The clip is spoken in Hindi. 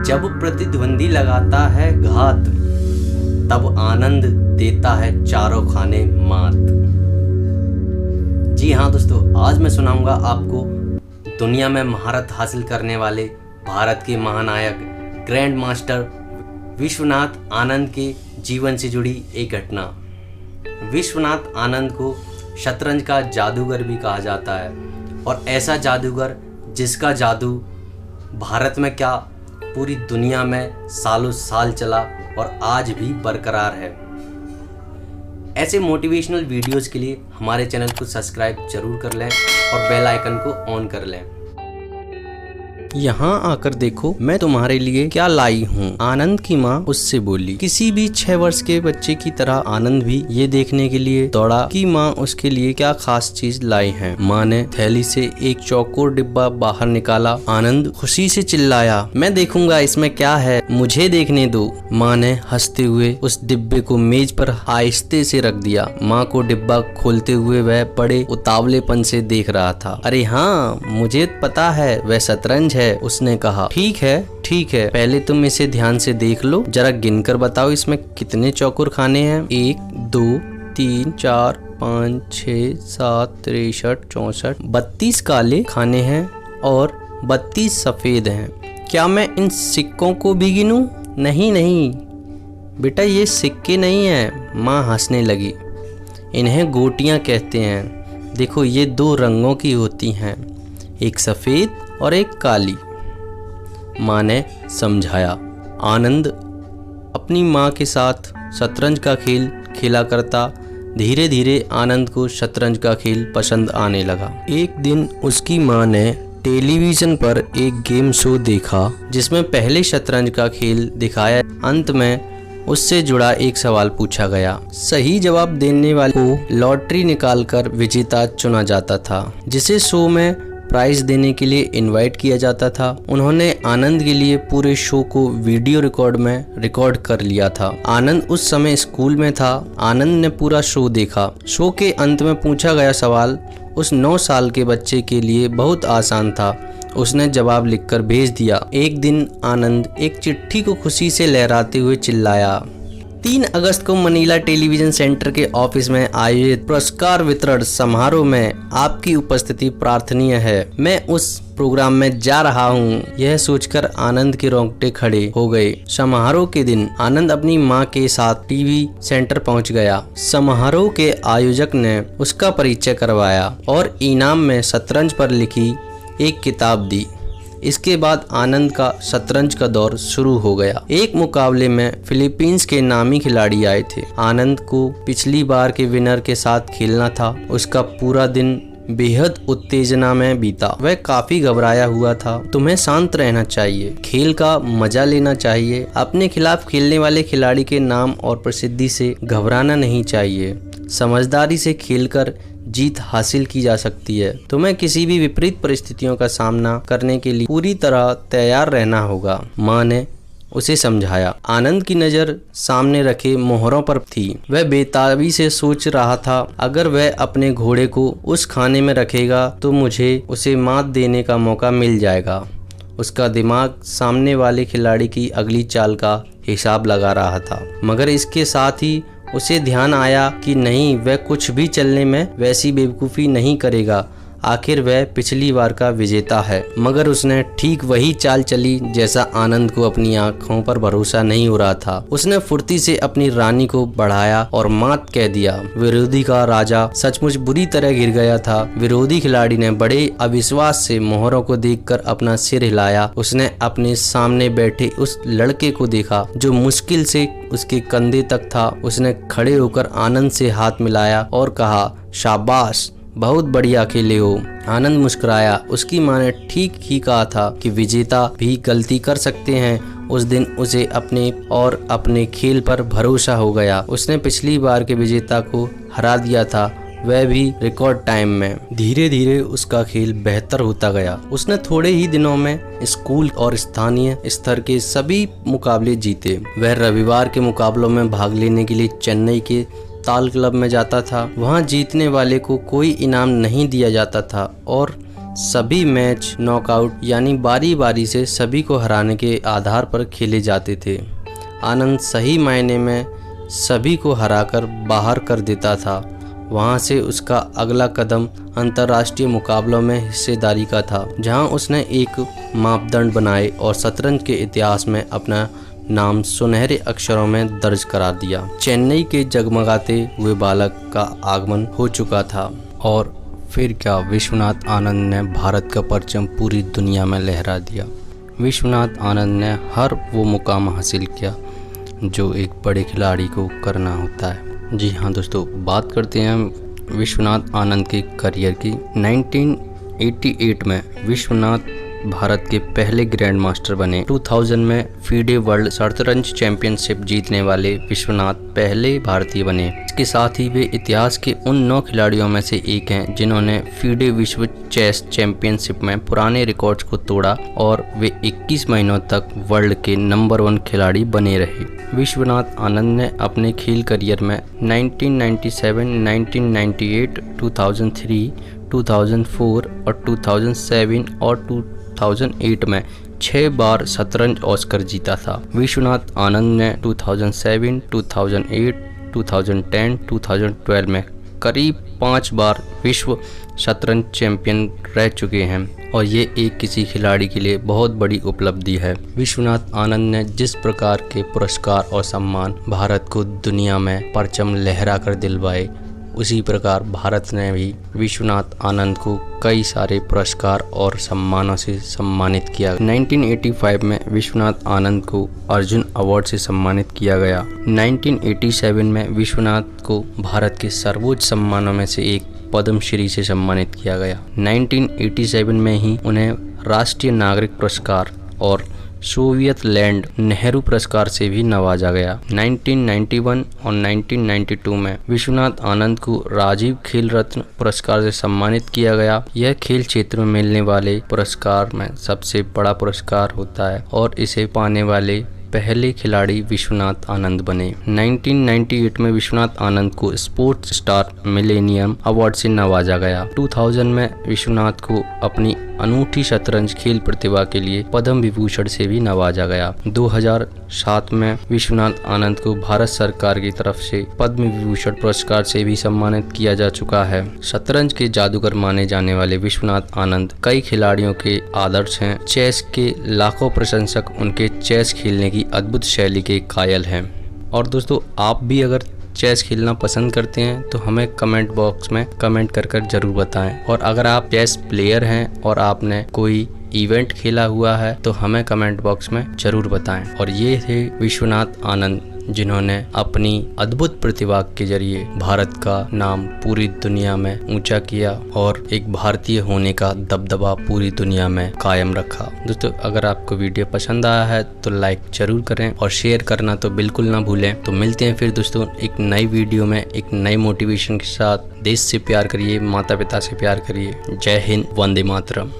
जब प्रतिद्वंदी लगाता है घात, तब आनंद देता है चारों खाने मात। जी हाँ दोस्तों, आज मैं सुनाऊंगा आपको दुनिया में महारत हासिल करने वाले भारत के महानायक ग्रैंड मास्टर विश्वनाथ आनंद के जीवन से जुड़ी एक घटना। विश्वनाथ आनंद को शतरंज का जादूगर भी कहा जाता है, और ऐसा जादूगर जिसका जादू भारत में क्या पूरी दुनिया में सालों साल चला और आज भी बरकरार है। ऐसे मोटिवेशनल वीडियोस के लिए हमारे चैनल को सब्सक्राइब जरूर कर लें और बेल आइकन को ऑन कर लें। यहाँ आकर देखो मैं तुम्हारे लिए क्या लाई हूँ, आनंद की माँ उससे बोली। किसी भी 6 वर्ष के बच्चे की तरह आनंद भी ये देखने के लिए दौड़ा कि माँ उसके लिए क्या खास चीज लाई है। माँ ने थैली से एक चौकोर डिब्बा बाहर निकाला। आनंद खुशी से चिल्लाया, मैं देखूंगा इसमें क्या है, मुझे देखने दो। माँ ने हंसते हुए उस डिब्बे को मेज पर आहिस्ते से रख दिया। माँ को डिब्बा खोलते हुए वह बड़े उतावलेपन से देख रहा था। अरे हाँ, मुझे पता है, वह शतरंज है, उसने कहा। ठीक है, पहले तुम इसे ध्यान से देख लो, जरा गिनकर बताओ इसमें कितने चौकोर खाने हैं। 1 2 3 4 5 6 7 63 64 32 काले खाने हैं और 32 सफेद हैं। क्या मैं इन सिक्कों को भी गिनूं? नहीं बेटा, ये सिक्के नहीं हैं। माँ हंसने लगी। इन्हें गोटियां कहते हैं। देखो, ये 2 रंगों की होती हैं, एक सफेद और एक काली। माँ ने समझाया। आनंद अपनी माँ के साथ शतरंज का खेल खेला करता। धीरे धीरे आनंद को शतरंज का खेल पसंद आने लगा। एक दिन उसकी माँ ने टेलीविज़न पर एक गेम शो देखा जिसमें पहले शतरंज का खेल दिखाया। अंत में उससे जुड़ा एक सवाल पूछा गया। सही जवाब देने वाले को लॉटरी निकालकर विजेता चुना जाता था, जिसे शो में प्राइज देने के लिए इनवाइट किया जाता था। उन्होंने आनंद के लिए पूरे शो को वीडियो रिकॉर्ड में रिकॉर्ड कर लिया था। आनंद उस समय स्कूल में था। आनंद ने पूरा शो देखा। शो के अंत में पूछा गया सवाल उस 9 साल के बच्चे के लिए बहुत आसान था। उसने जवाब लिखकर भेज दिया। एक दिन आनंद एक चिट्ठी को खुशी से लहराते हुए चिल्लाया, 3 अगस्त को मनीला टेलीविजन सेंटर के ऑफिस में आयोजित पुरस्कार वितरण समारोह में आपकी उपस्थिति प्रार्थनीय है। मैं उस प्रोग्राम में जा रहा हूँ। यह सोचकर आनंद के रोंगटे खड़े हो गए। समारोह के दिन आनंद अपनी माँ के साथ टीवी सेंटर पहुँच गया। समारोह के आयोजक ने उसका परिचय करवाया और इनाम में शतरंज पर लिखी एक किताब दी। इसके बाद आनंद का शतरंज का दौर शुरू हो गया। एक मुकाबले में फिलीपींस के नामी खिलाड़ी आए थे। आनंद को पिछली बार के विनर के साथ खेलना था। उसका पूरा दिन बेहद उत्तेजना में बीता। वह काफी घबराया हुआ था। तुम्हें शांत रहना चाहिए, खेल का मजा लेना चाहिए। अपने खिलाफ खेलने वाले खिलाड़ी के नाम और प्रसिद्धि से घबराना नहीं चाहिए। समझदारी से खेलकर जीत हासिल की जा सकती है। तुम्हें किसी भी विपरीत परिस्थितियों का सामना करने के लिए पूरी तरह तैयार रहना होगा। माँ ने उसे समझाया। आनंद की नज़र सामने रखे मोहरों पर थी। वह बेताबी से सोच रहा था, अगर वह अपने घोड़े को उस खाने में रखेगा तो मुझे उसे मात देने का मौका मिल जाएगा। उसका दिमाग सामने वाले खिलाड़ी की अगली चाल का हिसाब लगा रहा था, मगर इसके साथ ही उसे ध्यान आया कि नहीं, वह कुछ भी चलने में वैसी बेवकूफ़ी नहीं करेगा। आखिर वह पिछली बार का विजेता है। मगर उसने ठीक वही चाल चली जैसा आनंद को अपनी आंखों पर भरोसा नहीं हो रहा था। उसने फुर्ती से अपनी रानी को बढ़ाया और मात कह दिया। विरोधी का राजा सचमुच बुरी तरह गिर गया था। विरोधी खिलाड़ी ने बड़े अविश्वास से मोहरों को देखकर अपना सिर हिलाया। उसने अपने सामने बैठे उस लड़के को देखा जो मुश्किल से उसके कंधे तक था। उसने खड़े होकर आनंद से हाथ मिलाया और कहा, शाबाश, बहुत बढ़िया खेले हो। आनंद मुस्कुराया। उसकी माँ ने ठीक ही कहा था कि विजेता भी गलती कर सकते हैं। उस दिन उसे अपने और अपने खेल पर भरोसा हो गया। उसने पिछली बार के विजेता को हरा दिया था, वह भी रिकॉर्ड टाइम में। धीरे धीरे उसका खेल बेहतर होता गया। उसने थोड़े ही दिनों में स्कूल और स्थानीय स्तर के सभी मुकाबले जीते। वह रविवार के मुकाबलों में भाग लेने के लिए चेन्नई के ताल क्लब में जाता था। वहां जीतने वाले को कोई इनाम नहीं दिया जाता था और सभी मैच नॉकआउट यानी बारी बारी से सभी को हराने के आधार पर खेले जाते थे। आनंद सही मायने में सभी को हराकर बाहर कर देता था। वहां से उसका अगला कदम अंतर्राष्ट्रीय मुकाबलों में हिस्सेदारी का था, जहां उसने एक मापदंड बनाए और शतरंज के इतिहास में अपना नाम सुनहरे अक्षरों में दर्ज करा दिया। चेन्नई के जगमगाते हुए बालक का आगमन हो चुका था और फिर क्या, विश्वनाथ आनंद ने भारत का परचम पूरी दुनिया में लहरा दिया। विश्वनाथ आनंद ने हर वो मुकाम हासिल किया जो एक बड़े खिलाड़ी को करना होता है। जी हाँ दोस्तों, बात करते हैं विश्वनाथ आनंद के करियर की। 1988 में विश्वनाथ भारत के पहले ग्रैंड मास्टर बने। 2000 में फीडे वर्ल्ड शतरंज चैंपियनशिप जीतने वाले विश्वनाथ पहले भारतीय बने। इसके साथ ही वे इतिहास के उन 9 खिलाड़ियों में से एक हैं जिन्होंने फीडे विश्व चेस चैंपियनशिप में पुराने रिकॉर्ड्स को तोड़ा और वे 21 महीनों तक वर्ल्ड के नंबर 1 खिलाड़ी बने रहे। विश्वनाथ आनंद ने अपने खेल करियर में 1997, 1998, 2003, 2004 और 2007 और 2008 में 6 बार शतरंज ऑस्कर जीता था। विश्वनाथ आनंद ने 2007, 2008, 2010, 2012 में करीब 5 बार विश्व शतरंज चैंपियन रह चुके हैं और ये एक किसी खिलाड़ी के लिए बहुत बड़ी उपलब्धि है। विश्वनाथ आनंद ने जिस प्रकार के पुरस्कार और सम्मान भारत को दुनिया में परचम लहरा कर दिलवाए, उसी प्रकार भारत ने भी विश्वनाथ आनंद को कई सारे पुरस्कार और सम्मानों से सम्मानित किया। 1985 में विश्वनाथ आनंद को अर्जुन अवार्ड से सम्मानित किया गया। 1987 में विश्वनाथ को भारत के सर्वोच्च सम्मानों में से एक पद्मश्री से सम्मानित किया गया। 1987 में ही उन्हें राष्ट्रीय नागरिक पुरस्कार और सोवियत लैंड नेहरू पुरस्कार से भी नवाजा गया। 1991 और 1992 में विश्वनाथ आनंद को राजीव खेल रत्न पुरस्कार से सम्मानित किया गया। यह खेल क्षेत्र में मिलने वाले पुरस्कार में सबसे बड़ा पुरस्कार होता है और इसे पाने वाले पहले खिलाड़ी विश्वनाथ आनंद बने। 1998 में विश्वनाथ आनंद को स्पोर्ट्स स्टार मिलेनियम अवार्ड से नवाजा गया। 2000 में विश्वनाथ को अपनी अनूठी शतरंज खेल प्रतिभा के लिए पद्म विभूषण से भी नवाजा गया। 2007 में विश्वनाथ आनंद को भारत सरकार की तरफ से पद्म विभूषण पुरस्कार से भी सम्मानित किया जा चुका है। शतरंज के जादूगर माने जाने वाले विश्वनाथ आनंद कई खिलाड़ियों के आदर्श हैं। चेस के लाखों प्रशंसक उनके चेस खेलने की अद्भुत शैली के कायल हैं। और दोस्तों, आप भी अगर चेस खेलना पसंद करते हैं तो हमें कमेंट बॉक्स में कमेंट कर जरूर बताएं। और अगर आप चेस प्लेयर हैं और आपने कोई इवेंट खेला हुआ है तो हमें कमेंट बॉक्स में जरूर बताएं। और ये थे विश्वनाथ आनंद, जिन्होंने अपनी अद्भुत प्रतिभा के जरिए भारत का नाम पूरी दुनिया में ऊंचा किया और एक भारतीय होने का दबदबा पूरी दुनिया में कायम रखा। दोस्तों, अगर आपको वीडियो पसंद आया है तो लाइक जरूर करें और शेयर करना तो बिल्कुल ना भूलें। तो मिलते हैं फिर दोस्तों एक नई वीडियो में एक नई मोटिवेशन के साथ। देश से प्यार करिए, माता पिता से प्यार करिए। जय हिंद, वंदे मातरम।